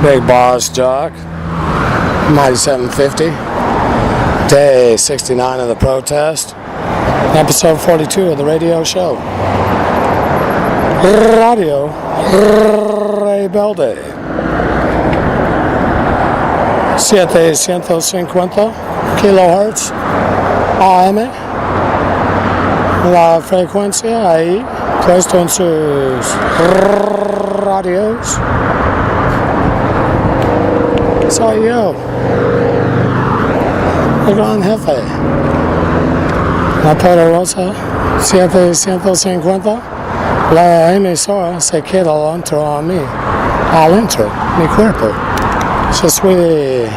Bigbossjock, Mighty 750, day 69 of the protest, episode 42 of the radio show. Radio Rebelde. 750 kilohertz AM. La frecuencia ahí, puesto en sus radios. Soy yo, el gran jefe. La poderosa 750. La emisora se queda adentro a mí, adentro, mi cuerpo. Yo soy el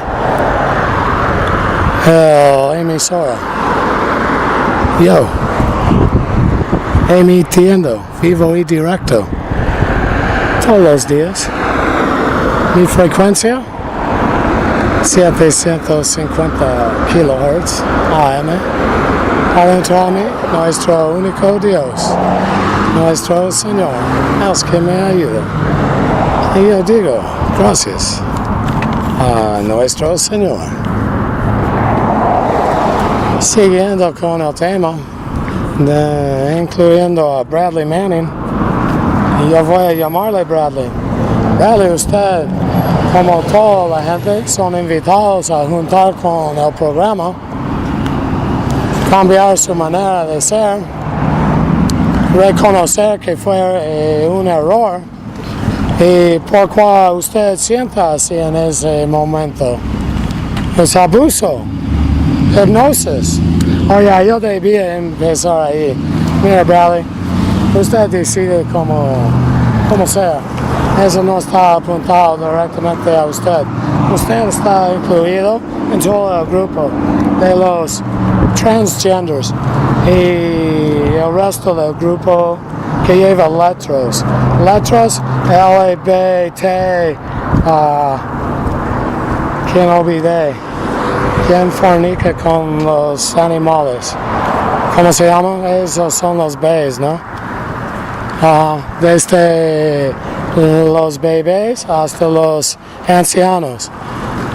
emisora. Yo, emitiendo, vivo y directo, todos los días. Mi frecuencia, 750 kilohertz AM. Adentro a mí, nuestro único Dios, nuestro Señor, es que me ayuda. Y yo digo, gracias a nuestro Señor. Siguiendo con el tema, incluyendo a Bradley Manning, y yo voy a llamarle Bradley. Bradley, usted, como toda la gente, son invitados a juntar con el programa, cambiar su manera de ser, reconocer que fue un error y por cual usted sienta así en ese momento. Es abuso, hipnosis. Oye, yo debía empezar ahí. Mira, Bradley, usted decide como sea. Eso no está apuntado directamente a usted. Usted está incluido en todo el grupo de los transgenders y el resto del grupo que lleva letras. Letras LGBT. ¿Quién olvidé? ¿Quién fornica con los animales? ¿Cómo se llaman? Esos son los Bs, ¿no? Desde los bebés hasta los ancianos.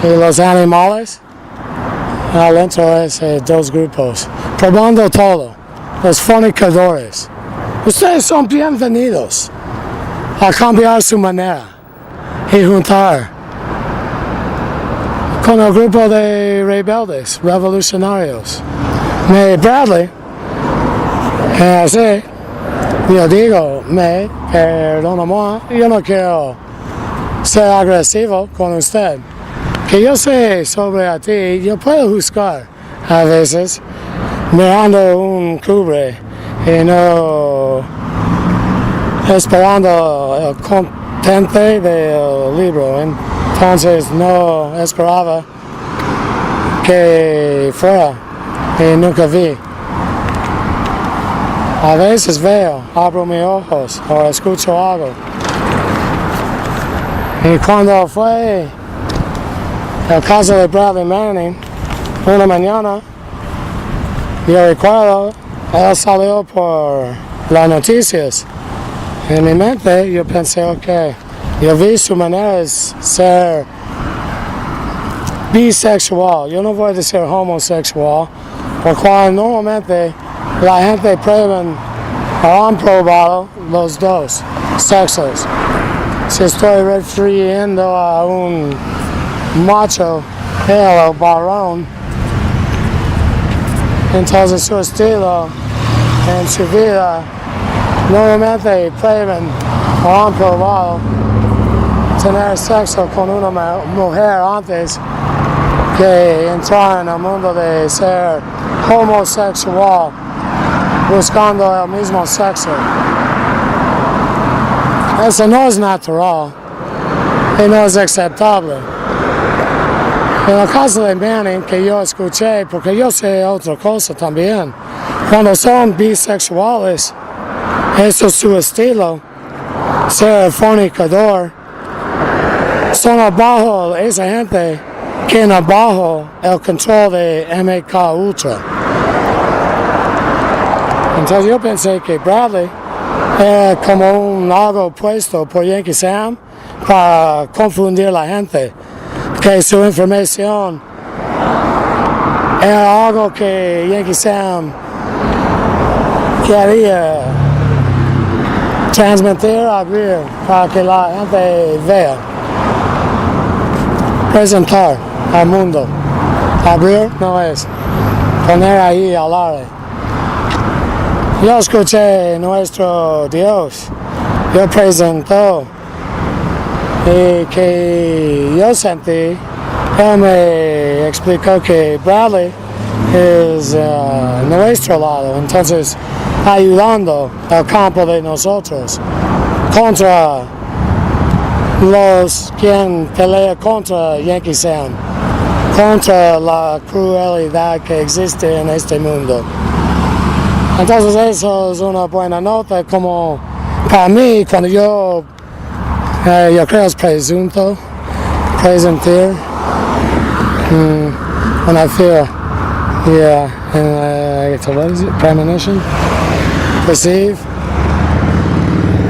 Y los animales, adentro de dos grupos. Probando todo. Los fornicadores. Ustedes son bienvenidos a cambiar su manera y juntar con el grupo de rebeldes, revolucionarios. Bradley, así, yo digo, perdóname, yo no quiero ser agresivo con usted. Que yo sé sobre a ti, yo puedo juzgar a veces mirando un cubre y no esperando el contente del libro. Entonces no esperaba que fuera y nunca vi. A veces veo, abro mis ojos o escucho algo. Y cuando fue el caso de Bradley Manning, una mañana, yo recuerdo, él salió por las noticias. En mi mente yo pensé, ok, yo vi su manera de ser bisexual. Yo no voy a decir homosexual, porque normalmente la gente prueben o han probado los dos sexos. Si estoy refiriendo a un macho, él o varón, entonces su estilo en su vida normalmente prueben o han probado tener sexo con una mujer antes que entrar en el mundo de ser homosexual buscando el mismo sexo. Eso no es natural y no es aceptable. En el caso de Manning, que yo escuché, porque yo sé otra cosa también, cuando son bisexuales, eso es su estilo, ser fornicador, son abajo esa gente que en abajo el control de MK Ultra. Entonces yo pensé que Bradley era como un algo puesto por Yankee Sam, para confundir a la gente, que su información era algo que Yankee Sam quería transmitir, abrir, para que la gente vea, presentar al mundo. Abrir no es poner ahí al aire. Yo escuché nuestro Dios, yo presentó y que yo sentí, él me explicó que Bradley es nuestro lado, entonces ayudando al campo de nosotros contra los quien pelea contra Yankee Sam, contra la crueldad que existe en este mundo. Entonces eso es una buena nota, como para mí cuando yo creo es presunto, presentir, when I feel, what is it, premonition, perceive,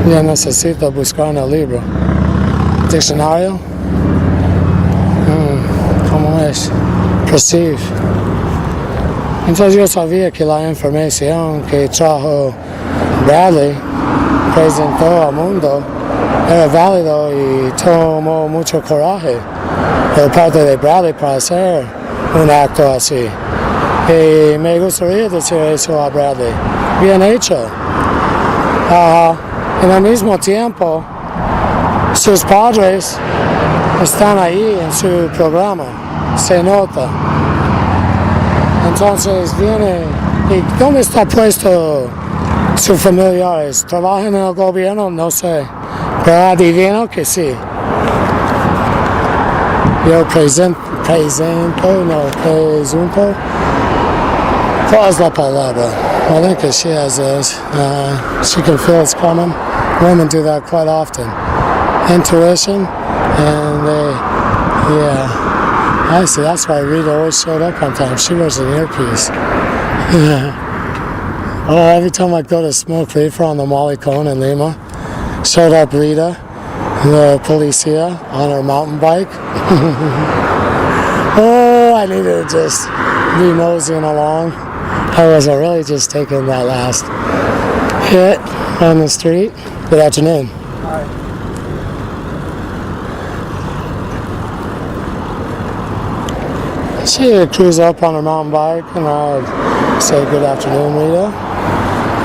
ya necesito buscar en el libro, diccionario, ¿cómo es? Perceive. Entonces yo sabía que la información que trajo Bradley presentó al mundo era válido y tomó mucho coraje de parte de Bradley para hacer un acto así. Y me gustaría decir eso a Bradley. Bien hecho. En el mismo tiempo, sus padres están ahí en su programa. Se nota. Entonces viene, ¿y dónde está puesto sus familiares? ¿Trabajan en el gobierno? No sé, pero adivino que sí. Yo presunto, ¿cuál es la palabra? I think that she has this, she can feel it's coming. Women do that quite often. Intuition, and I see, that's why Rita always showed up on time. She wears an earpiece. Oh, every time I go to smoke reefer on the Molly Cone in Lima, showed up Rita, the policia, on her mountain bike. Oh, I needed to just be nosing along. I wasn't really just taking that last hit on the street. Good afternoon. She cruised up on her mountain bike, and I'd say good afternoon, Rita,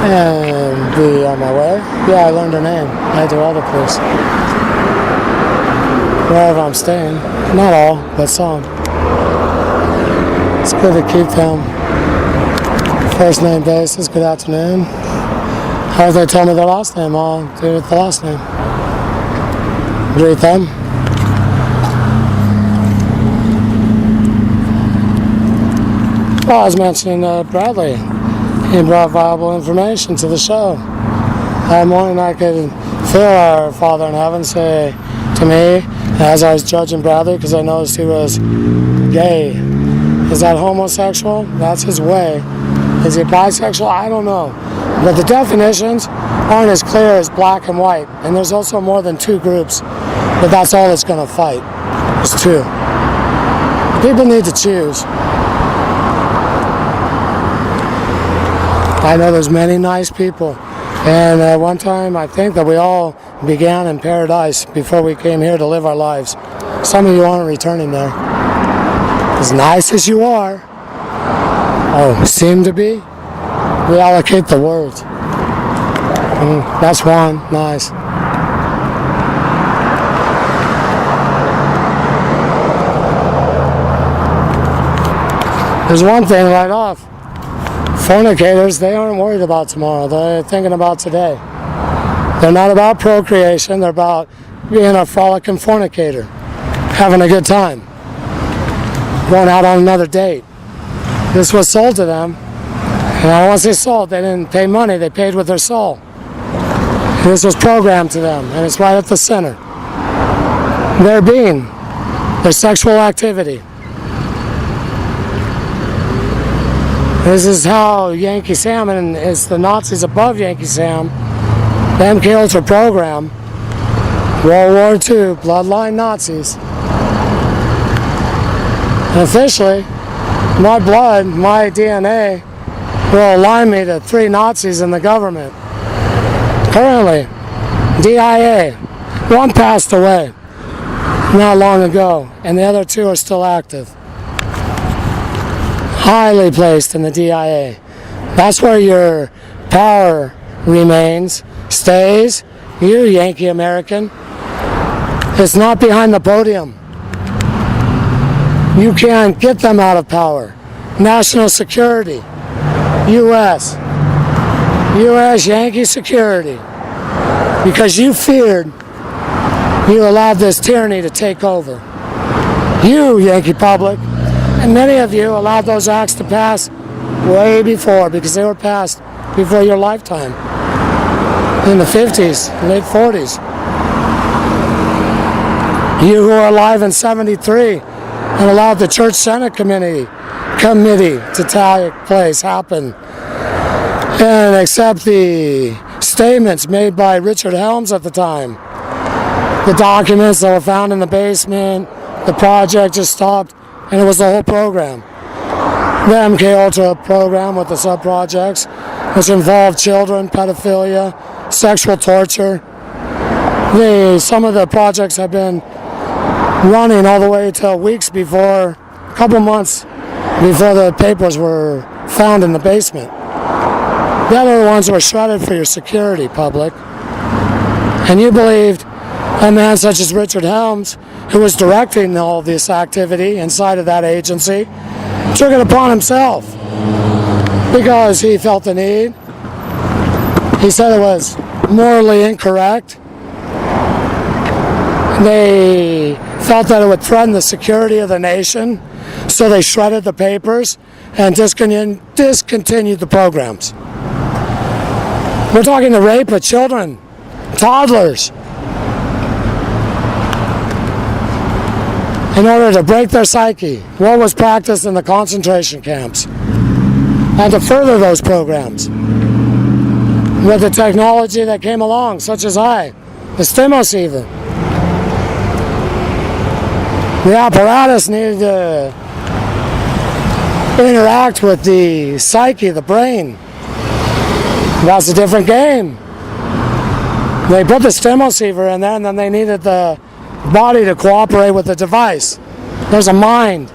and be on my way. Yeah, I learned her name. I do all the place. Wherever I'm staying, not all, but some. It's good to keep them first name basis. Good afternoon. How if they tell me their last name? I'll do it with the last name. Greet them. Well, I was mentioning Bradley. He brought valuable information to the show. That morning I could feel our Father in Heaven say to me, as I was judging Bradley, because I noticed he was gay. Is that homosexual? That's his way. Is he bisexual? I don't know. But the definitions aren't as clear as black and white. And there's also more than two groups. But that's all that's going to fight. It's two. People need to choose. I know there's many nice people, and at one time I think that we all began in paradise before we came here to live our lives. Some of you aren't returning there. As nice as you are, seem to be, reallocate the world. That's one, nice. There's one thing right off. Fornicators, they aren't worried about tomorrow. They're thinking about today. They're not about procreation. They're about being a frolicking fornicator, having a good time, going out on another date. This was sold to them. And I don't want to say sold. They didn't pay money. They paid with their soul. And this was programmed to them, and it's right at the center. Their being, their sexual activity. This is how Yankee Sam, and it's the Nazis above Yankee Sam, the MK Ultra program, World War II, bloodline Nazis. And officially, my blood, my DNA, will align me to 3 Nazis in the government. Currently, DIA. One passed away not long ago, and the other 2 are still active. Highly placed in the DIA. That's where your power remains, stays. You, Yankee American. It's not behind the podium. You can't get them out of power. National security. U.S. Yankee security. Because you feared, you allowed this tyranny to take over. You, Yankee public, and many of you allowed those acts to pass way before, because they were passed before your lifetime. In the 50s, late 40s. You who are alive in 73 and allowed the Church Senate Committee to take place, happen, and accept the statements made by Richard Helms at the time. The documents that were found in the basement, the project just stopped, and it was the whole program. The MK Ultra program with the sub-projects, which involved children, pedophilia, sexual torture. Some of the projects have been running all the way till weeks before, a couple months before the papers were found in the basement. The other ones were shredded for your security, public. And you believed a man such as Richard Helms, who was directing all this activity inside of that agency, took it upon himself because he felt the need. He said it was morally incorrect. They felt that it would threaten the security of the nation, so they shredded the papers and discontinued the programs. We're talking the rape of children, toddlers, in order to break their psyche, what was practiced in the concentration camps, and to further those programs with the technology that came along, such as the stimulus even. The apparatus needed to interact with the psyche, the brain. That's a different game. They put the stimulus-receiver in there, and then they needed the body to cooperate with the device. There's a mind.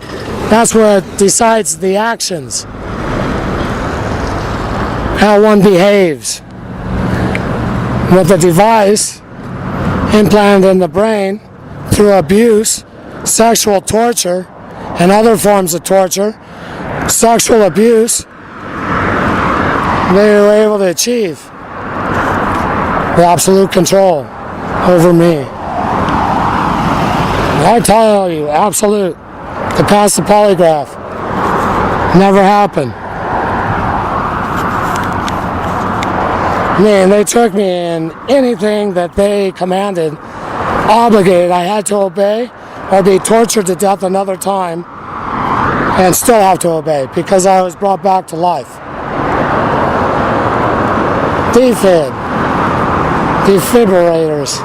That's what decides the actions. How one behaves. With the device implanted in the brain through abuse, sexual torture, and other forms of torture, sexual abuse, they were able to achieve the absolute control over me. I tell you, absolute. To pass the polygraph. Never happened. Man, they took me in anything that they commanded, obligated. I had to obey or be tortured to death another time and still have to obey because I was brought back to life. Defibrillators.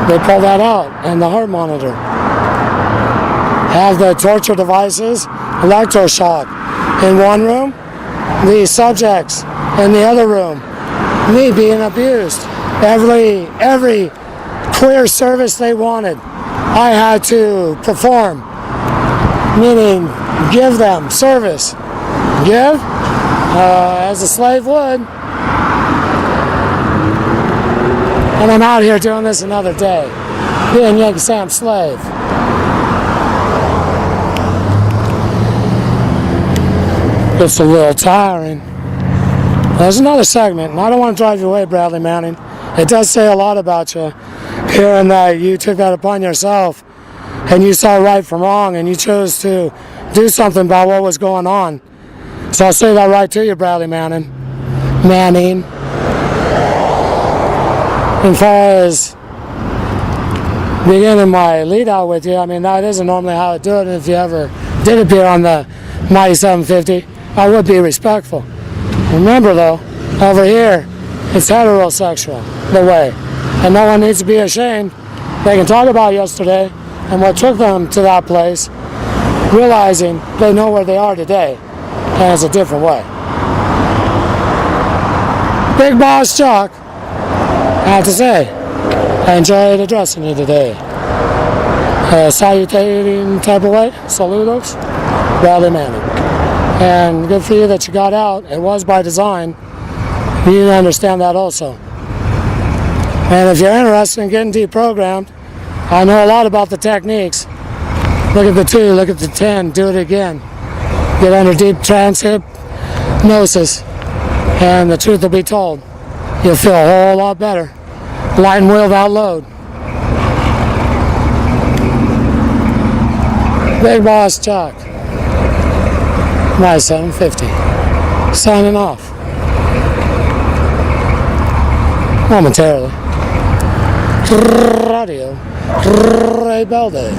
They pull that out, and the heart monitor. Have the torture devices, electroshock in one room, the subjects in the other room, me being abused. Every queer service they wanted, I had to perform, meaning give them service. Give, as a slave would. And I'm out here doing this another day, being Yankee Sam's slave. It's a little tiring. There's another segment, and I don't want to drive you away, Bradley Manning. It does say a lot about you, hearing that you took that upon yourself, and you saw right from wrong, and you chose to do something about what was going on. So I'll say that right to you, Bradley Manning. As far as beginning my lead out with you, I mean, that isn't normally how I do it. If you ever did appear on the Mighty 750, I would be respectful. Remember, though, Over here, it's heterosexual, the way. And no one needs to be ashamed. They can talk about yesterday and what took them to that place, realizing they know where they are today, and it's a different way. Bigbossjock, I have to say, I enjoyed addressing you today. Salutating type of way, saludos, rally manning. And good for you that you got out. It was by design. You need to understand that also. And if you're interested in getting deprogrammed, I know a lot about the techniques. Look at the 2, look at the 10, do it again. Get under deep trance hypnosis, and the truth will be told. You'll feel a whole lot better. Light and wheel without load. Bigbossjock, my 750. Signing off. Momentarily. Radio Rebelde.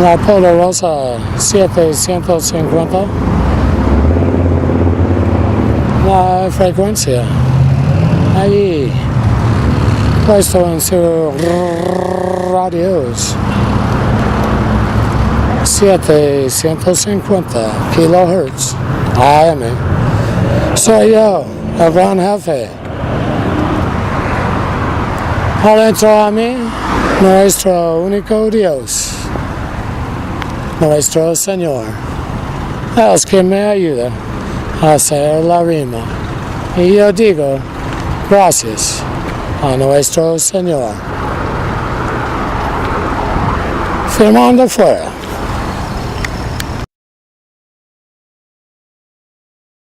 La Poderosa 750. La frecuencia. Ahí. Puesto en su radios. 750 kilohertz. AM. Soy yo, el gran jefe. Adentro a mí, nuestro único Dios, nuestro Señor, es que me ayuda a hacer la rima. Y yo digo, gracias a nuestro Señor. Firmando fuera.